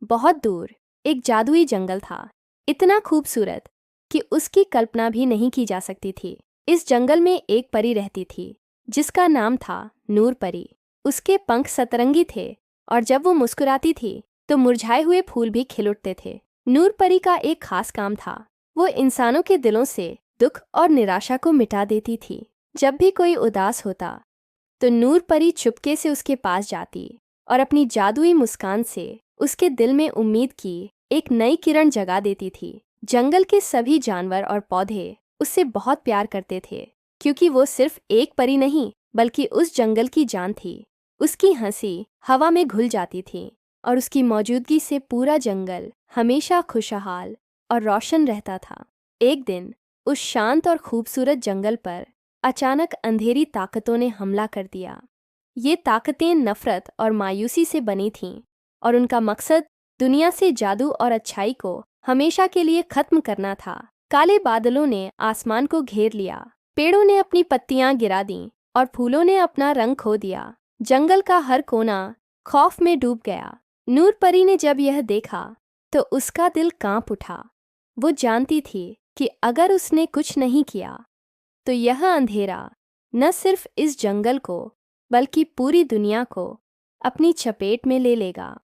बहुत दूर एक जादुई जंगल था, इतना खूबसूरत कि उसकी कल्पना भी नहीं की जा सकती थी। इस जंगल में एक परी रहती थी जिसका नाम था नूर परी। उसके पंख सतरंगी थे और जब वो मुस्कुराती थी तो मुरझाए हुए फूल भी खिल उठते थे। नूर परी का एक खास काम था, वो इंसानों के दिलों से दुख और निराशा को मिटा देती थी। जब भी कोई उदास होता तो नूर परी चुपके से उसके पास जाती और अपनी जादुई मुस्कान से उसके दिल में उम्मीद की एक नई किरण जगा देती थी। जंगल के सभी जानवर और पौधे उससे बहुत प्यार करते थे, क्योंकि वो सिर्फ एक परी नहीं बल्कि उस जंगल की जान थी। उसकी हंसी हवा में घुल जाती थी और उसकी मौजूदगी से पूरा जंगल हमेशा खुशहाल और रोशन रहता था। एक दिन उस शांत और खूबसूरत जंगल पर अचानक अंधेरी ताकतों ने हमला कर दिया। ये ताकतें नफरत और मायूसी से बनी थीं और उनका मकसद दुनिया से जादू और अच्छाई को हमेशा के लिए खत्म करना था। काले बादलों ने आसमान को घेर लिया, पेड़ों ने अपनी पत्तियां गिरा दीं और फूलों ने अपना रंग खो दिया। जंगल का हर कोना खौफ में डूब गया। नूर परी ने जब यह देखा तो उसका दिल कांप उठा। वो जानती थी कि अगर उसने कुछ नहीं किया तो यह अंधेरा न सिर्फ इस जंगल को बल्कि पूरी दुनिया को अपनी चपेट में ले लेगा।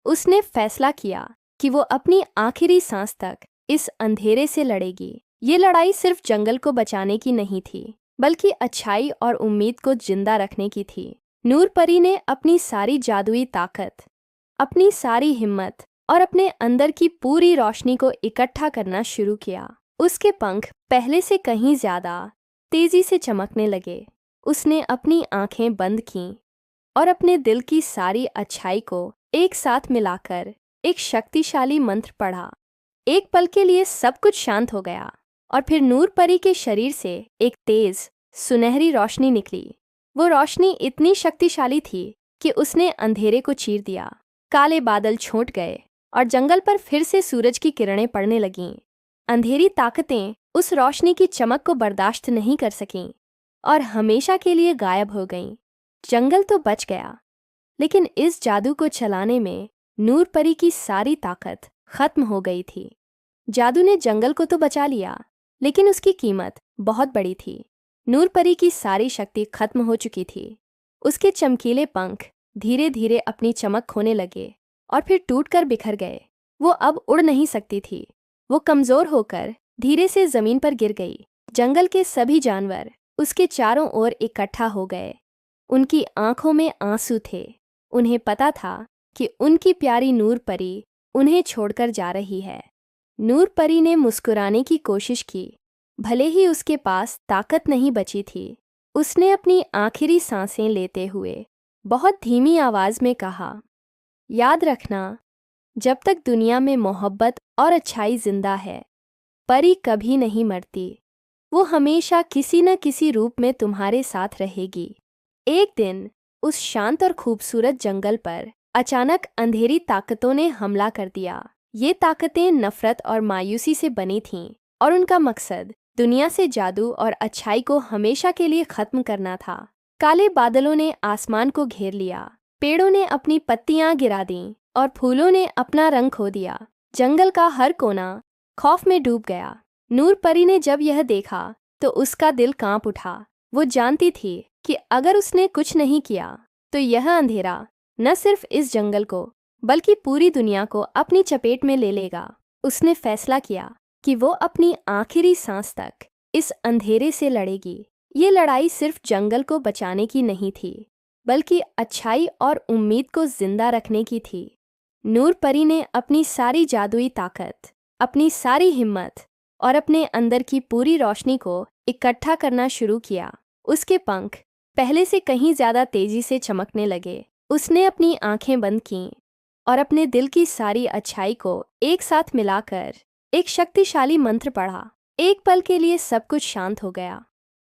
उसने फैसला किया कि वो अपनी आखिरी सांस तक इस अंधेरे से लड़ेगी। ये लड़ाई सिर्फ जंगल को बचाने की नहीं थी बल्कि अच्छाई और उम्मीद को जिंदा रखने की थी। नूर परी ने अपनी सारी जादुई ताकत, अपनी सारी हिम्मत और अपने अंदर की पूरी रोशनी को इकट्ठा करना शुरू किया। उसके पंख पहले से कहीं ज्यादा तेजी से चमकने लगे। उसने अपनी आंखें बंद कीं और अपने दिल की सारी अच्छाई को एक साथ मिलाकर एक शक्तिशाली मंत्र पढ़ा। एक पल के लिए सब कुछ शांत हो गया और फिर नूर परी के शरीर से एक तेज सुनहरी रोशनी निकली। वो रोशनी इतनी शक्तिशाली थी कि उसने अंधेरे को चीर दिया। काले बादल छूट गए और जंगल पर फिर से सूरज की किरणें पड़ने लगीं। अंधेरी ताकतें उस रोशनी की चमक को बर्दाश्त नहीं कर सकीं और हमेशा के लिए गायब हो गईं। जंगल तो बच गया, लेकिन इस जादू को चलाने में नूर परी की सारी ताकत खत्म हो गई थी। जादू ने जंगल को तो बचा लिया, लेकिन उसकी कीमत बहुत बड़ी थी। नूर परी की सारी शक्ति खत्म हो चुकी थी। उसके चमकीले पंख धीरे धीरे अपनी चमक खोने लगे और फिर टूटकर बिखर गए। वो अब उड़ नहीं सकती थी। वो कमजोर होकर धीरे से जमीन पर गिर गई। जंगल के सभी जानवर उसके चारों ओर इकट्ठा हो गए। उनकी आंखों में आंसू थे। उन्हें पता था कि उनकी प्यारी नूर परी उन्हें छोड़कर जा रही है। नूर परी ने मुस्कुराने की कोशिश की, भले ही उसके पास ताकत नहीं बची थी। उसने अपनी आखिरी सांसें लेते हुए बहुत धीमी आवाज में कहा, याद रखना, जब तक दुनिया में मोहब्बत और अच्छाई जिंदा है, परी कभी नहीं मरती। वो हमेशा किसी न किसी रूप में तुम्हारे साथ रहेगी। एक दिन उस शांत और खूबसूरत जंगल पर अचानक अंधेरी ताकतों ने हमला कर दिया। ये ताकतें नफरत और मायूसी से बनी थीं और उनका मकसद दुनिया से जादू और अच्छाई को हमेशा के लिए खत्म करना था। काले बादलों ने आसमान को घेर लिया, पेड़ों ने अपनी पत्तियां गिरा दीं और फूलों ने अपना रंग खो दिया। जंगल का हर कोना खौफ में डूब गया। नूर परी ने जब यह देखा तो उसका दिल कांप उठा। वो जानती थी कि अगर उसने कुछ नहीं किया तो यह अंधेरा न सिर्फ इस जंगल को बल्कि पूरी दुनिया को अपनी चपेट में ले लेगा। उसने फैसला किया कि वो अपनी आखिरी सांस तक इस अंधेरे से लड़ेगी। ये लड़ाई सिर्फ जंगल को बचाने की नहीं थी बल्कि अच्छाई और उम्मीद को जिंदा रखने की थी। नूर परी ने अपनी सारी जादुई ताकत, अपनी सारी हिम्मत और अपने अंदर की पूरी रोशनी को इकट्ठा करना शुरू किया। उसके पंख पहले से कहीं ज्यादा तेजी से चमकने लगे। उसने अपनी आंखें बंद कीं और अपने दिल की सारी अच्छाई को एक साथ मिलाकर एक शक्तिशाली मंत्र पढ़ा। एक पल के लिए सब कुछ शांत हो गया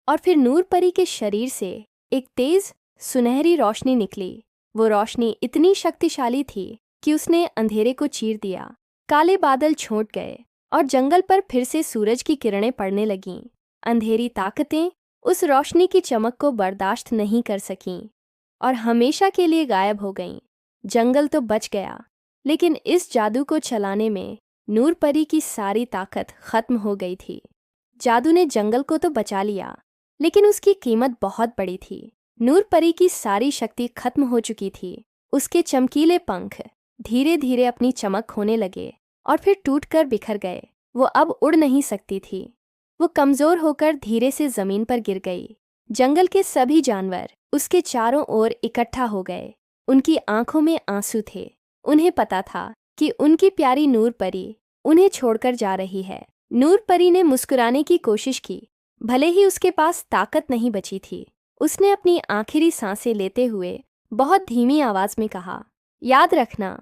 और फिर नूर परी के शरीर से एक तेज सुनहरी रोशनी निकली। वो रोशनी इतनी शक्तिशाली थी कि उसने अंधेरे को चीर दिया। काले बादल छूट गए और जंगल पर फिर से सूरज की किरणें पड़ने लगीं। अंधेरी ताकतें उस रोशनी की चमक को बर्दाश्त नहीं कर सकीं और हमेशा के लिए गायब हो गईं। जंगल तो बच गया, लेकिन इस जादू को चलाने में नूर परी की सारी ताकत खत्म हो गई थी। जादू ने जंगल को तो बचा लिया, लेकिन उसकी कीमत बहुत बड़ी थी। नूर परी की सारी शक्ति खत्म हो चुकी थी। उसके चमकीले पंख धीरे धीरे अपनी चमक खोने लगे और फिर टूटकर बिखर गए। वो अब उड़ नहीं सकती थी। वो कमजोर होकर धीरे से जमीन पर गिर गई। जंगल के सभी जानवर उसके चारों ओर इकट्ठा हो गए। उनकी आंखों में आंसू थे। उन्हें पता था कि उनकी प्यारी नूर परी उन्हें छोड़कर जा रही है। नूर परी ने मुस्कुराने की कोशिश की, भले ही उसके पास ताकत नहीं बची थी। उसने अपनी आखिरी सांसें लेते हुए बहुत धीमी आवाज में कहा, याद रखना,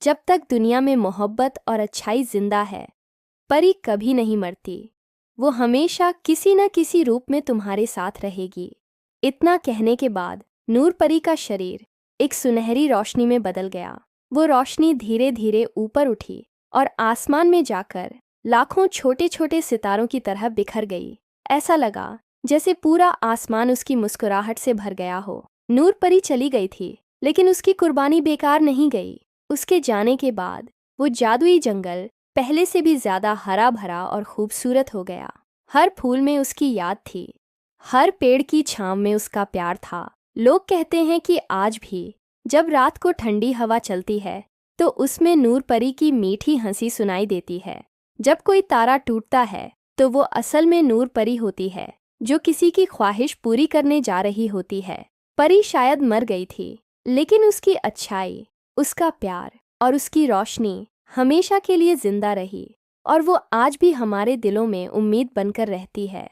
जब तक दुनिया में मोहब्बत और अच्छाई जिंदा है, परी कभी नहीं मरती। वो हमेशा किसी न किसी रूप में तुम्हारे साथ रहेगी। इतना कहने के बाद नूर परी का शरीर एक सुनहरी रोशनी में बदल गया। वो रोशनी धीरे धीरे ऊपर उठी और आसमान में जाकर लाखों छोटे छोटे सितारों की तरह बिखर गई। ऐसा लगा जैसे पूरा आसमान उसकी मुस्कुराहट से भर गया हो। नूर परी चली गई थी, लेकिन उसकी कुर्बानी बेकार नहीं गई। उसके जाने के बाद वो जादुई जंगल पहले से भी ज्यादा हरा भरा और खूबसूरत हो गया। हर फूल में उसकी याद थी, हर पेड़ की छांव में उसका प्यार था। लोग कहते हैं कि आज भी जब रात को ठंडी हवा चलती है तो उसमें नूर परी की मीठी हंसी सुनाई देती है। जब कोई तारा टूटता है तो वो असल में नूर परी होती है, जो किसी की ख्वाहिश पूरी करने जा रही होती है। परी शायद मर गई थी, लेकिन उसकी अच्छाई, उसका प्यार और उसकी रोशनी हमेशा के लिए जिंदा रही, और वो आज भी हमारे दिलों में उम्मीद बनकर रहती है।